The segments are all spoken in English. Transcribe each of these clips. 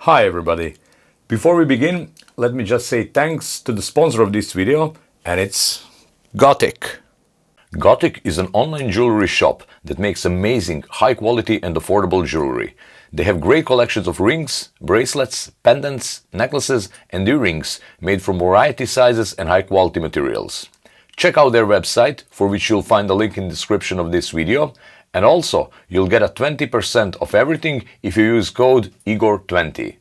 Hi everybody! Before we begin, let me just say thanks to the sponsor of this video, and it's Gthic. Gthic is an online jewelry shop that makes amazing, high quality and affordable jewelry. They have great collections of rings, bracelets, pendants, necklaces and earrings made from variety sizes and high quality materials. Check out their website, for which you'll find the link in the description of this video, and also you'll get a 20% off everything if you use code IGOR20.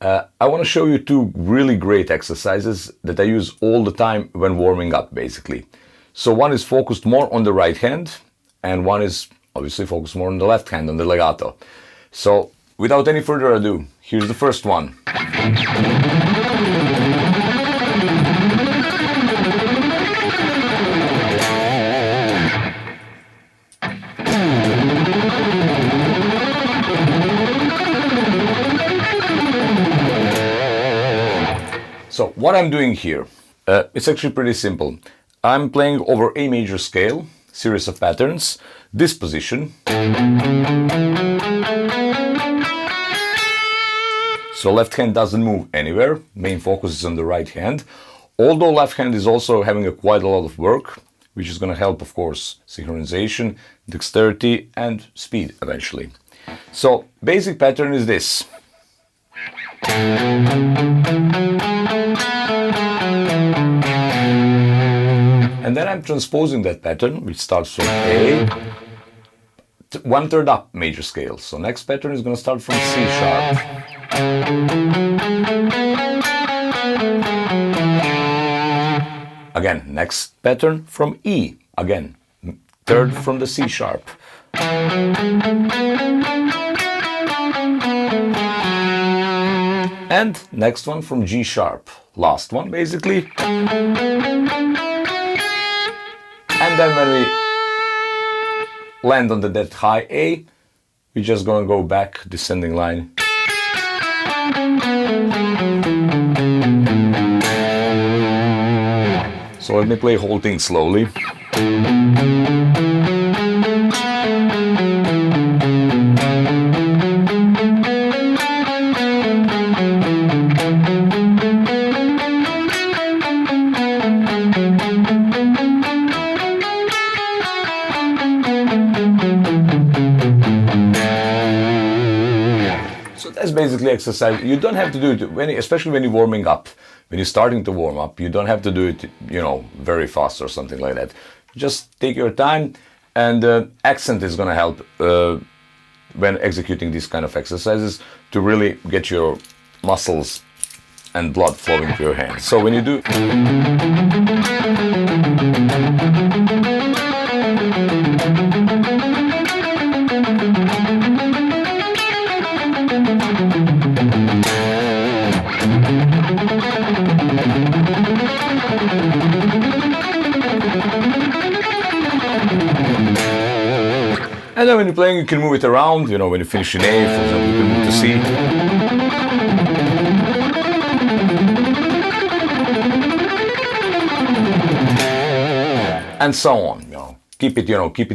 I want to show you two really great exercises that I use all the time when warming up, basically. So one is focused more on the right hand, and one is obviously focused more on the left hand, on the legato. So without any further ado, here's the first one. So what I'm doing here, it's actually pretty simple. I'm playing over A major scale, series of patterns, this position. So left hand doesn't move anywhere, main focus is on the right hand. Although left hand is also having quite a lot of work, which is going to help, of course, synchronization, dexterity and speed eventually. So basic pattern is this. And then I'm transposing that pattern, which starts from A, 1/3 up major scale. So next pattern is going to start from C sharp. Again, next pattern from E. Again, third from the C sharp. And next one from G sharp. Last one, basically. And then when we land on that high A, we're just going to go back, descending line. So let me play the whole thing slowly. So that's basically exercise. You don't have to do it, especially when you're warming up. When you're starting to warm up, you don't have to do it, very fast or something like that. Just take your time, and accent is going to help when executing these kind of exercises to really get your muscles and blood flowing to your hands. So when you do... And then when you're playing, you can move it around, when you finish in A, for example, you can move to C. And so on, Keep it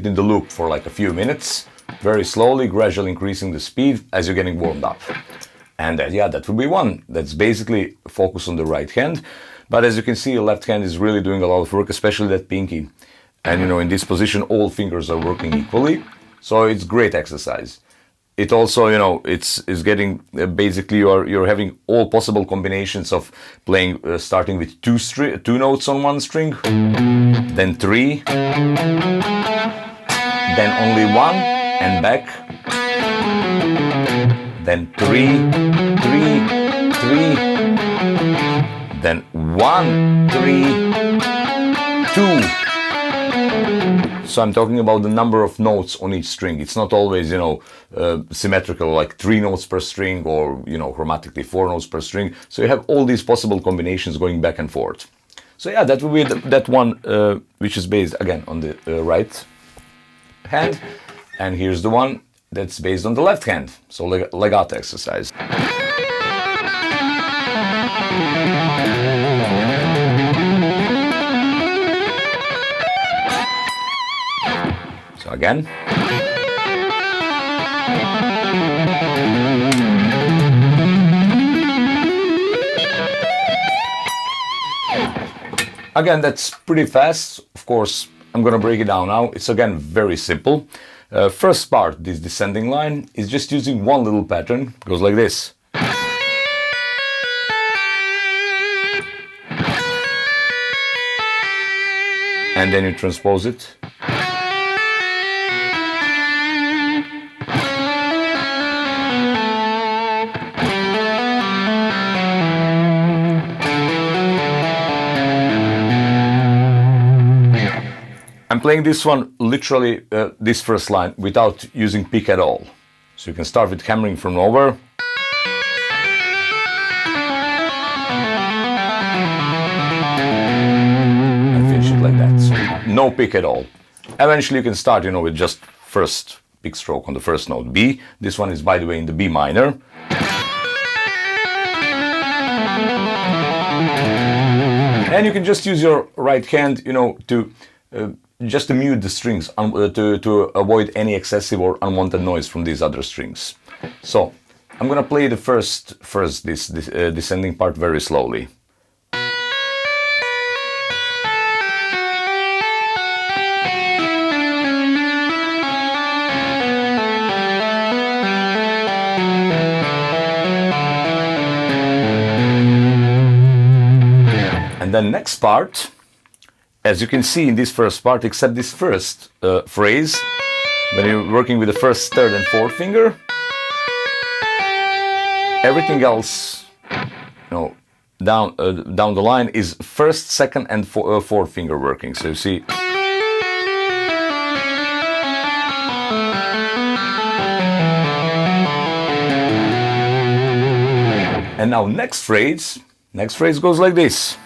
in the loop for like a few minutes, very slowly, gradually increasing the speed as you're getting warmed up. And that would be one. That's basically focus on the right hand. But as you can see, the left hand is really doing a lot of work, especially that pinky. And in this position, all fingers are working equally. So it's great exercise. It also, it's getting, basically you're having all possible combinations of playing, starting with two notes on one string, then three, then only one and back, then three, then 1, 3, 2. So I'm talking about the number of notes on each string. It's not always, symmetrical, like 3 notes per string, or, chromatically 4 notes per string. So you have all these possible combinations going back and forth. So that will be that one, which is based, again, on the right hand. And here's the one that's based on the left hand. So legato exercise. So again. Again, that's pretty fast. Of course, I'm gonna break it down now. It's again very simple. First part, this descending line, is just using one little pattern. It goes like this. And then you transpose it. I'm playing this one literally, this first line, without using pick at all. So you can start with hammering from nowhere. And finish it like that. So no pick at all. Eventually you can start, with just first big stroke on the first note, B. This one is, by the way, in the B minor. And you can just use your right hand, to just to mute the strings, to avoid any excessive or unwanted noise from these other strings. So I'm gonna play the first this descending part very slowly. And then next part, as you can see in this first part, except this first phrase, when you're working with the first, third and fourth finger, everything else, down the line is first, second and fourth finger working. So you see. And now next phrase goes like this.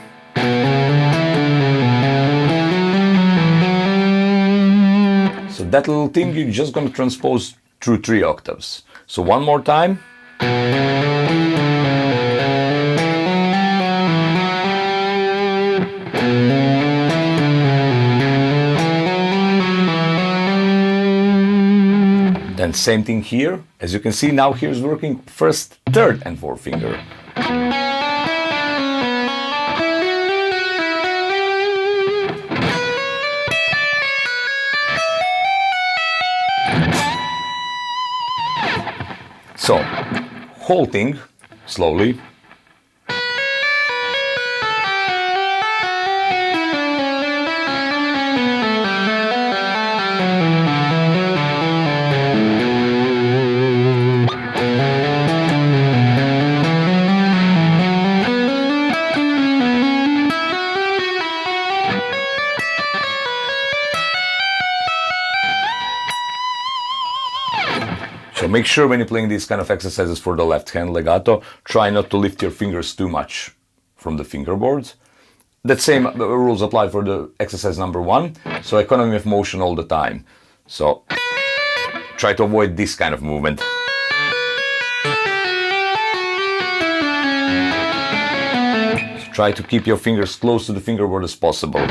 So that little thing you're just going to transpose through 3 octaves. So one more time. Then same thing here. As you can see, now here's working first, third and fourth finger. So, whole thing, slowly. So make sure when you're playing these kind of exercises for the left hand legato, try not to lift your fingers too much from the fingerboard. That same rules apply for the exercise number 1. So economy of motion all the time. So try to avoid this kind of movement. So try to keep your fingers close to the fingerboard as possible.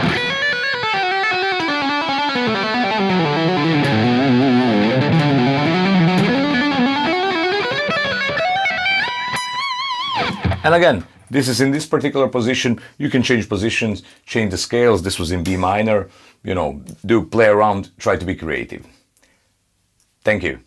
And again, this is in this particular position. You can change positions, change the scales. This was in B minor. Play around, try to be creative. Thank you.